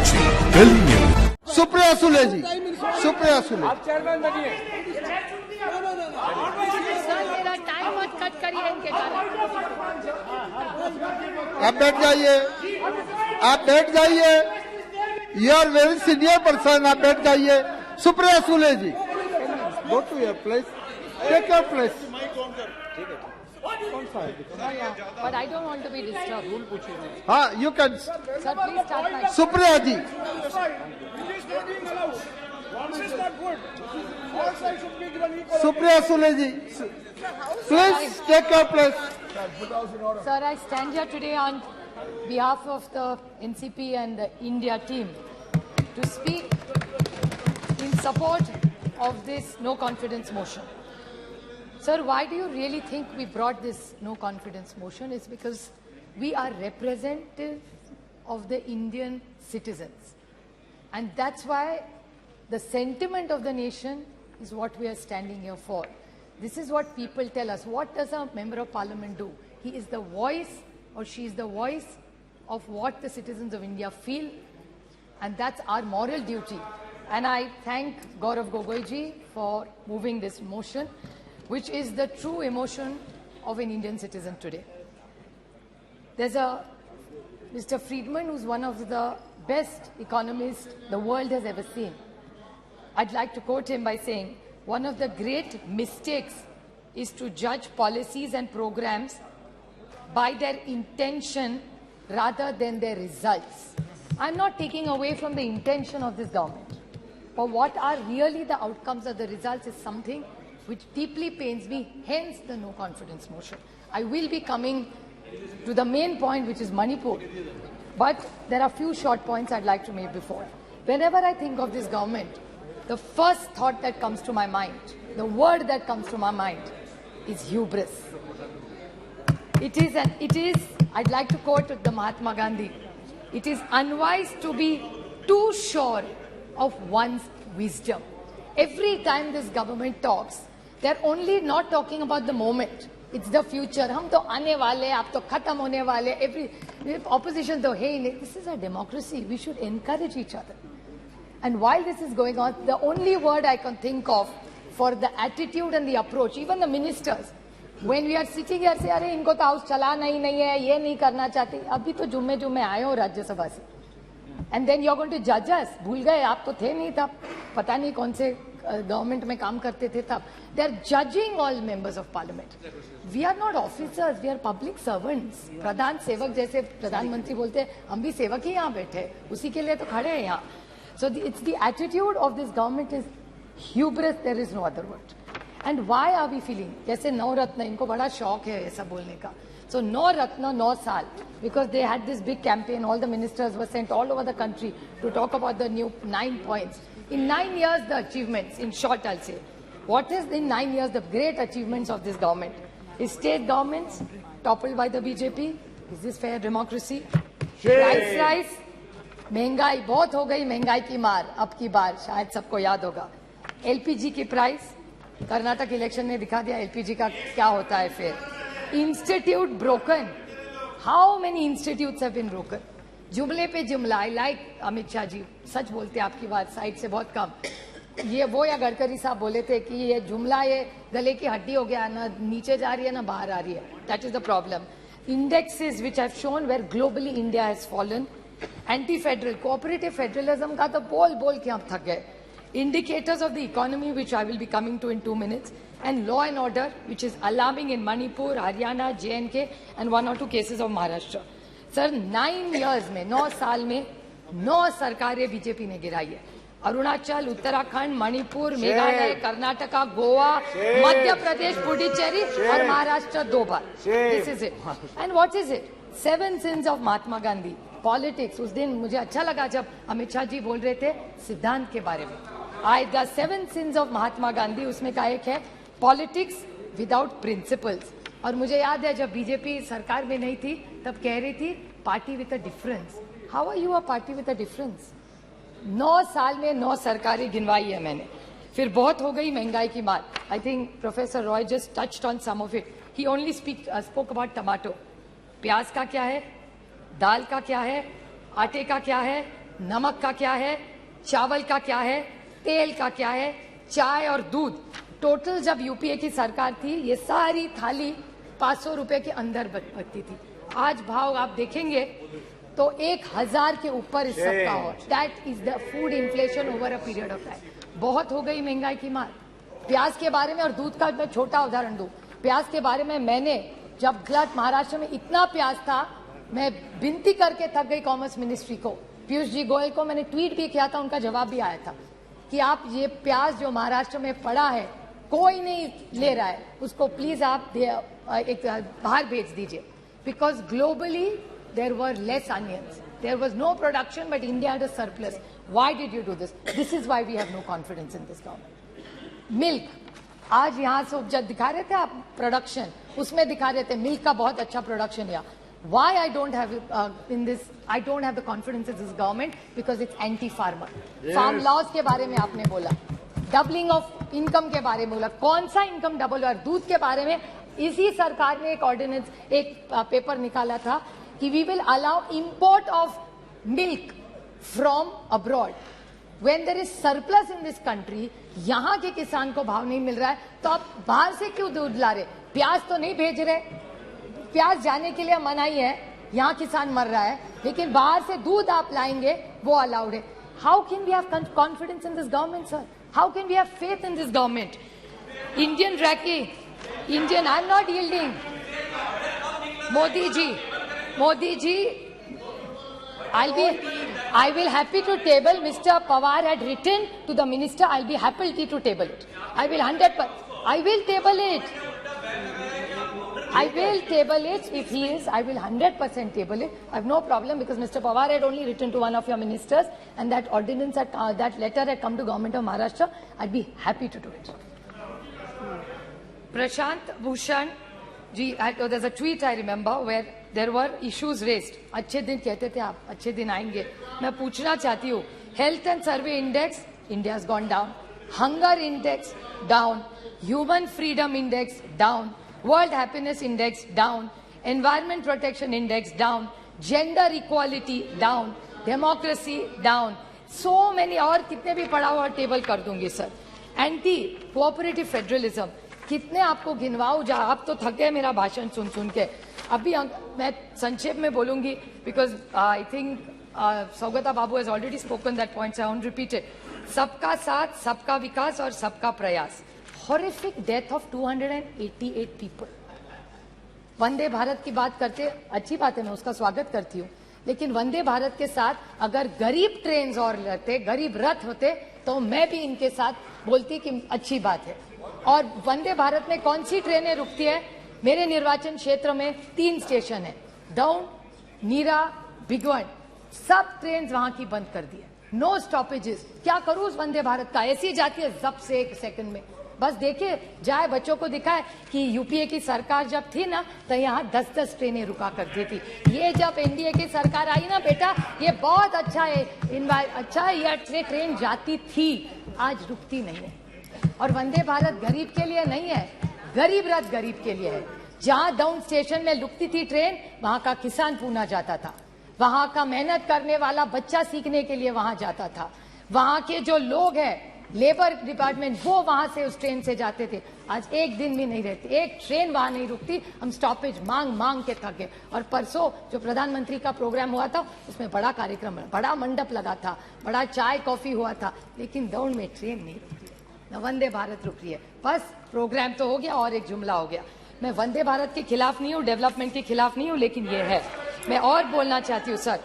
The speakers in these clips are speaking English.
watching Galli News. Supriya Sule जी, सुप्रिया सुले। आप chairman बनिए। मेरा टाइम मत कट करिए इनके कारण। आप बैठ जाइए, आप बैठ जाइए। You are very senior person, आप बैठ जाइए। Supriya Sule ji, go to your place, take your place. But I don't want to be disturbed. हाँ, you can. Sir, please start my. Supriya ji, Supriya Sule ji, please take your place. Sir, I stand here today on behalf of the NCP and the India team to speak in support of this no confidence motion. Sir, why do you really think we brought this no confidence motion? It's because we are representative of the Indian citizens. And that's why the sentiment of the nation is what we are standing here for. This is what people tell us. What does a member of parliament do? He is the voice, or she is the voice of what the citizens of India feel, and that's our moral duty. And I thank Gaurav Gogoiji for moving this motion, which is the true emotion of an Indian citizen today. There's a Mr. Friedman, who's one of the best economists the world has ever seen. I'd like to quote him by saying, one of the great mistakes is to judge policies and programs by their intention rather than their results. I'm not taking away from the intention of this government, but what are really the outcomes of the results is something which deeply pains me, hence the no confidence motion. I will be coming to the main point, which is Manipur, but there are few short points I'd like to make before. Whenever I think of this government, the first thought that comes to my mind, the word that comes to my mind is hubris. It is, I'd like to quote the Mahatma Gandhi, it is unwise to be too sure of one's wisdom. Every time this government talks, they're only not talking about the moment. It's the future. हम तो आने वाले, आप तो खत्म होने वाले. Every opposition तो है ही नहीं. This is a democracy. We should encourage each other. And while this is going on, the only word I can think of for the attitude and the approach, even the ministers, when we are sitting here, say, अरे इनको तो house चलाना ही नहीं है, ये नहीं करना चाहती. अभी तो जुम्मे आए हो राज्यसभा से. And then you're going to judge us. भूल गए, आप तो थे नहीं तब. पता नहीं कौन से गवर्नमेंट में काम करते थे तब. They are judging all members of parliament. We are not officers, we are public servants. प्रधान सेवक जैसे प्रधानमंत्री बोलते हैं, हम भी सेवक ही यहाँ बैठे, उसी के लिए तो खड़े हैं यहाँ. So it's the attitude of this government is hubris, there is no other word. And why are we feeling? जैसे नौ रत्न, इनको बड़ा शौक है ऐसा बोलने का. So नौ रत्न, 9 साल, because they had this big campaign, all the ministers were sent all over the country to talk about the new 9 points. In 9 years, the achievements, in short I'll say, what is in 9 years the great achievements of this government? Is state governments toppled by the BJP? Is this fair democracy? Price rise, महंगाई बहुत हो गई, महंगाई की मार अब की बार शायद सबको याद होगा. एलपीजी की प्राइस, कर्नाटक इलेक्शन ने दिखा दिया एलपीजी का क्या होता है फिर. Institute broken, how many institutes have been broken. जुमले पे जुमला. आई लाइक अमित शाह जी, सच बोलते हैं आपकी बात साइड से बहुत कम. ये वो या गडकरी साहब बोले थे कि ये जुमला ये गले की हड्डी हो गया, ना नीचे जा रही है ना बाहर आ रही है. That is the problem. Indexes which have shown where globally India has fallen. Anti-federal, cooperative federalism का तो बोल के हम थक गए. Indicators of the economy, which I will be coming to in 2 minutes, and law and order, which is alarming in Manipur, Haryana, J&K, and 1 or 2 cases of Maharashtra. Sir, 9 years में, 9 साल में 9 सरकारें बीजेपी ने गिराई है. अरुणाचल, उत्तराखंड, मणिपुर, मेघालय, कर्नाटका, गोवा, मध्य प्रदेश, पुडुचेरी और महाराष्ट्र 2 बार. This is it. And what is it? 7 sins of Mahatma Gandhi. Politics. उस दिन मुझे अच्छा लगा जब अमित शाह जी बोल रहे थे सिद्धांत के बारे में. The 7 sins of Mahatma Gandhi, उसमें का एक है पॉलिटिक्स विदाउट प्रिंसिपल्स. और मुझे याद है जब बीजेपी सरकार में नहीं थी तब कह रही थी party with a difference. How are you a party with a difference? 9 साल में 9 सरकारें गिनवाई है मैंने. फिर बहुत हो गई महंगाई की मार. I think professor Roy just touched on some of it. He only spoke about tomato. प्याज का क्या है, दाल का क्या है, आटे का क्या है, नमक का क्या है, चावल का क्या है, तेल का क्या है, चाय और दूध, टोटल जब यूपीए की सरकार थी ये सारी थाली 500 रुपए के अंदर बचती थी। आज भाव आप देखेंगे तो 1000 के ऊपर इस सब का हो। That is the food inflation over a period of time. बहुत हो गई महंगाई की मार। प्याज के बारे में और दूध का मैं छोटा उदाहरण दूं। प्याज के बारे में मैंने जब गलत महाराष्ट्र में इतना प्याज था, मैं विनती करके थक गई कॉमर्स मिनिस्ट्री को, पीयूष जी गोयल को मैंने ट्वीट भी किया था, उनका जवाब भी आया था कि आप ये प्याज जो महाराष्ट्र में पड़ा है कोई नहीं ले रहा है, उसको प्लीज आप एक बाहर भेज दीजिए। Because globally there were less onions, there was no production but India had a surplus. Why did you do this? This is why we have no confidence in this government. Milk, आज यहाँ से जब दिखा रहे थे आप production, उसमें दिखा रहे थे मिल्क का बहुत अच्छा प्रोडक्शन है। Why I don't have I don't have the confidence in this government because it's anti-farmer. Yes. Farm laws के बारे में आपने बोला, डबलिंग ऑफ इनकम के बारे में बोला, कौन सा इनकम डबल हुआ? दूध के बारे में इसी सरकार ने एक ऑर्डिनेंस, एक पेपर निकाला था कि we will allow import of milk from abroad. When there is surplus in this country, यहाँ के किसान को भाव नहीं मिल रहा है तो आप बाहर से क्यों दूध ला रहे? प्याज तो नहीं भेज रहे, प्याज जाने के लिए मनाही है, यहाँ किसान मर रहा है, लेकिन बाहर से दूध आप लाएंगे वो अलाउड है। How can we have confidence in this government sir? How can we have faith in this government? Indian रैकी, Indian, I am not yielding. Modi ji, I will happy to table. Mr. Pawar had written to the minister. I'll be happy to table it. I will 100%. I will table it. I will table it if he is. I will 100% table it. I have no problem because Mr. Pawar had only written to one of your ministers, and that ordinance, that letter had come to government of Maharashtra. I'd be happy to do it. Prashant Bhushan ji, there's a tweet I remember where there were issues raised. अच्छे दिन कहते थे आप, अच्छे दिन आएंगे। मैं पूछना चाहती हूँ, health and survey index India has gone down, hunger index down, human freedom index down, world happiness index down, environment protection index down, gender equality down, democracy down, so many, और कितने भी पढ़ा हुआ टेबल कर दूंगी sir. Anti cooperative federalism, कितने आपको गिनवाऊं जा, आप तो थक गए मेरा भाषण सुन सुन के। अभी मैं संक्षेप में बोलूंगी because I think Saugata Babu has already spoken that points, I won't repeat it. सबका साथ, सबका विकास और सबका प्रयास। Horrific death of 288 people. Vande Bharat की बात करते, अच्छी बात है, मैं उसका स्वागत करती हूँ, लेकिन वंदे भारत के साथ अगर गरीब ट्रेन और रहते, गरीब रथ होते, तो मैं भी इनके साथ बोलती कि अच्छी बात है। और वंदे भारत में कौन सी ट्रेनें रुकती है? मेरे निर्वाचन क्षेत्र में 3 स्टेशन है, दौंड, नीरा, बिगवन, सब ट्रेन वहां की बंद कर दी है, नो स्टॉपेजेस। क्या करूं उस वंदे भारत का? ऐसी जाती है जब से 1 सेकंड में। बस देखे जाए, बच्चों को दिखाए कि यूपीए की सरकार जब थी ना तो यहाँ 10-10 ट्रेनें रुका करती थी। ये जब एनडीए की सरकार आई ना बेटा, ये बहुत अच्छा है, अच्छा है, ये ट्रेन जाती थी, आज रुकती नहीं है। और वंदे भारत गरीब के लिए नहीं है, गरीब रथ गरीब के लिए है। जहां डाउन स्टेशन में रुकती थी ट्रेन, वहां का किसान पूना जाता था, वहां का मेहनत करने वाला बच्चा सीखने के लिए वहां जाता था, वहां के जो लोग हैं लेबर डिपार्टमेंट, वो वहां से उस ट्रेन से जाते थे। आज एक दिन भी नहीं रहती, एक ट्रेन वहां नहीं रुकती। हम स्टॉपेज मांग मांग के थक गए। और परसों जो प्रधानमंत्री का प्रोग्राम हुआ था, उसमें बड़ा कार्यक्रम, बड़ा मंडप लगा था, बड़ा चाय कॉफी हुआ था, लेकिन दौड़ में ट्रेन नहीं रुकी, न वंदे भारत रुक रही है। बस प्रोग्राम तो हो गया और एक जुमला हो गया। मैं वंदे भारत के खिलाफ नहीं हूँ, डेवलपमेंट के खिलाफ नहीं हूँ, लेकिन ये है। मैं और बोलना चाहती हूँ sir,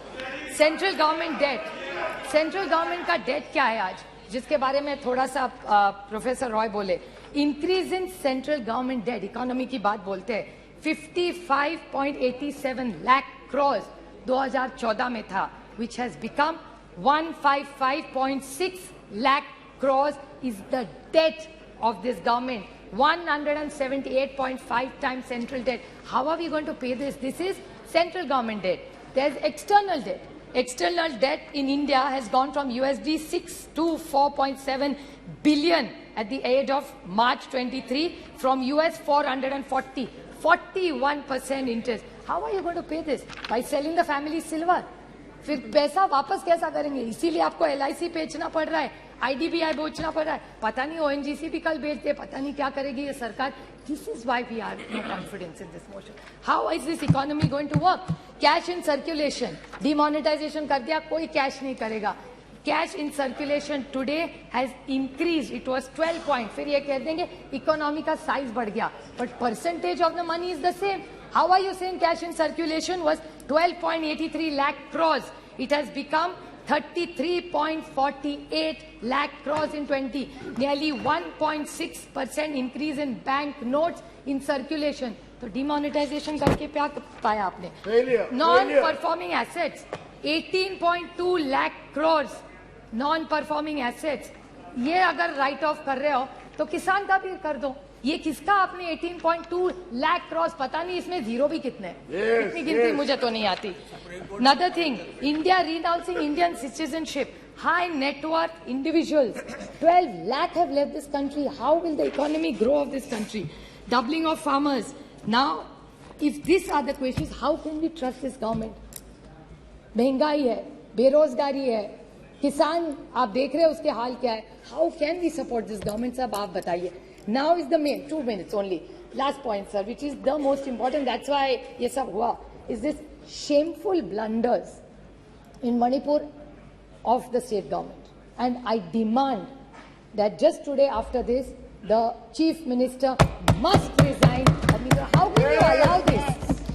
central government debt, central government का डेट क्या है आज, जिसके बारे में थोड़ा सा प्रोफेसर रॉय बोले। Increase in central government debt, economy की बात बोलते हैं, 55.87 लाख करोड़ 2014 में था, which has become 155.6 lakh crores is the debt of this government, 178.5 times central debt. How are we going to pay this? This is central government debt. There's external debt. External debt in India has gone from USD 6 to 4.7 billion at the end of March 23, from US 440, 41% interest. How are you going to pay this? By selling the family silver? फिर पैसा वापस कैसा करेंगे? इसीलिए आपको LIC बेचना पड़ रहा है, IDBI बेचना पड़ रहा है, पता नहीं ONGC भी कल बेच दे, पता नहीं क्या करेगी ये सरकार. This is why we are no confidence in this motion. How is this economy going to work? Cash in circulation, demonetization कर दिया, कोई cash नहीं करेगा. Cash in circulation today has increased. It was 12 point. फिर ये कह देंगे economy का size बढ़ गया, but percentage of the money is the same. How are you saying cash in circulation was 12.83 lakh crores? It has become 33.48 lakh crores in 20. Nearly 1.6% increase in bank notes in circulation. तो demonetization करके क्या पाया आपने? Non-performing assets, 18.2 lakh crores. Non-performing assets. ये अगर write off कर रहे हो तो किसान का भी कर दो. ये किसका आपने 18.2 लाख क्रॉस, पता नहीं इसमें जीरो भी कितने, इतनी गिनती मुझे तो नहीं आती. Another thing, India renouncing Indian citizenship, high net worth individuals, 12 lakh have left this country. How will the economy grow of this country? Doubling of farmers. Now, if these are the questions, how can we trust this government? महंगाई है, बेरोजगारी है, किसान आप देख रहे हैं उसके हाल क्या है. How can we support this government? साहब आप बताइए. Now is the main 2 minutes only. Last point, sir, which is the most important. That's why ये सब हुआ. Is this shameful blunders in Manipur of the state government? And I demand that just today after this, the chief minister must resign. How can you allow this,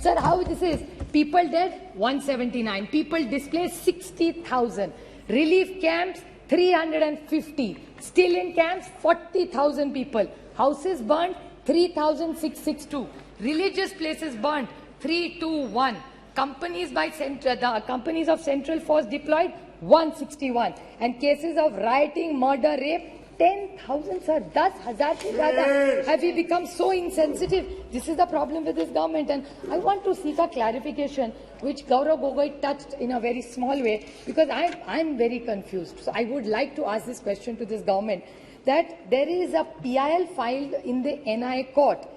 sir? How this is? People dead 179. People displaced 60,000. Relief camps 350. Still in camps 40,000 people. Houses burned 3,662. Religious places burned 321. Companies by the companies of Central Force deployed 161. And cases of rioting, murder, rape 10,000, sir. 10,000 se zyada. Have we become so insensitive? This is the problem with this government. And I want to seek a clarification, which Gaurav Gogoi touched in a very small way, because I'm very confused. So I would like to ask this question to this government, that there is a PIL filed in the NI court.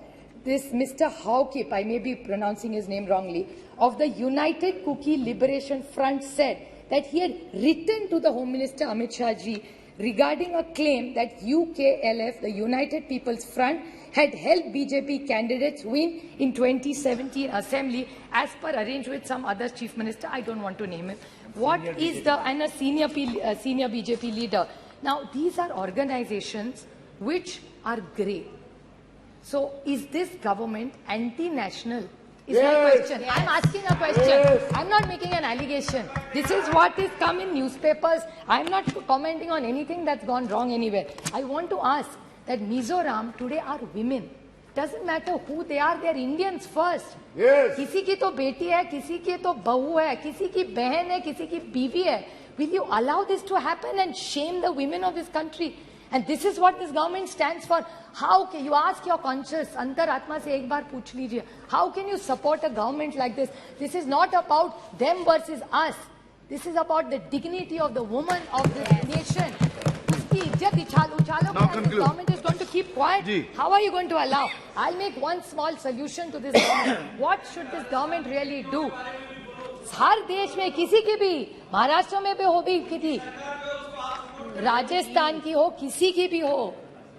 This Mr. Haukip, I may be pronouncing his name wrongly, of the United Kuki Liberation Front said that he had written to the Home Minister Amit Shah ji regarding a claim that UKLF, the United People's Front, had helped BJP candidates win in 2017 Assembly as per arranged with some other chief minister. I don't want to name him. What is the, and a senior BJP leader. Now, these are organizations which are grey. So, is this government anti-national? Is my question. Yes. I'm asking a question. Yes. I'm not making an allegation. This is what is come in newspapers. I'm not commenting on anything that's gone wrong anywhere. I want to ask that Mizoram today are women. Doesn't matter who they are, they're Indians first. Yes. किसी की तो बेटी है, किसी की तो बहू है, किसी की बहन है, किसी की बीवी है. Will you allow this to happen and shame the women of this country? And this is what this government stands for. How can you ask your conscience, अंतरात्मा से एक बार पूछ लीजिए, how can you support a government like this? This is not about them versus us. This is about the dignity of the woman of this nation. उसकी इज्जत उछालोगे and this government is going to keep quiet. How are you going to allow? I'll make one small solution to this government. What should this government really do? हर देश में किसी की भी, महाराष्ट्र में भी हो भी किसी, राजस्थान की हो, किसी की भी हो,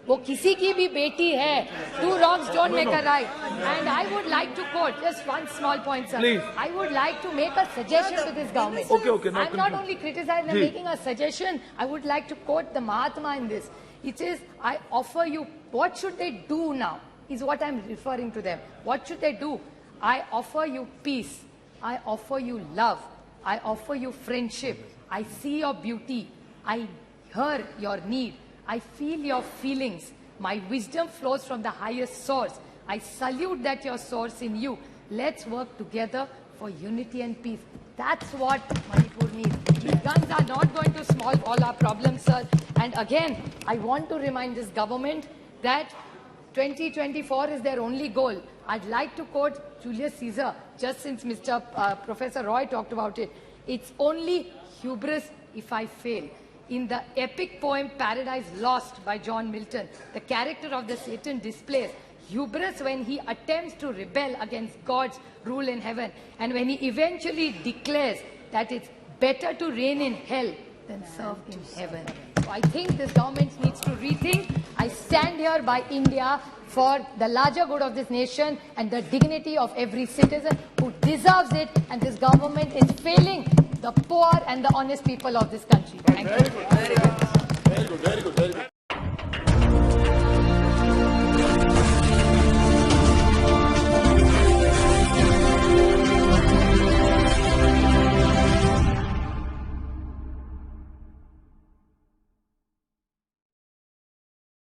वो किसी की भी बेटी है. Two wrongs don't make a right. And I would like to quote just one small point, sir. Please. I would like to make a suggestion to this government. Okay. I'm not only criticizing, I'm making a suggestion. I would like to quote the Mahatma in this. It is, I offer you, what should they do now? Is what I'm referring to them. What should they do? I offer you peace. I offer you love. I offer you friendship. I see your beauty. I hear your need. I feel your feelings. My wisdom flows from the highest source. I salute that your source in you. Let's work together for unity and peace. That's what Manipur needs. These guns are not going to solve all our problems, sir. And again, I want to remind this government that 2024 is their only goal. I'd like to quote Julius Caesar, just since Professor Roy talked about it. It's only hubris if I fail. In the epic poem Paradise Lost by John Milton, the character of the Satan displays hubris when he attempts to rebel against God's rule in heaven, and when he eventually declares that it's better to reign in hell than serve in heaven. So I think this government needs to rethink. I stand here by India for the larger good of this nation and the dignity of every citizen who deserves it, and this government is failing the poor and the honest people of this country. Thank you. Very good.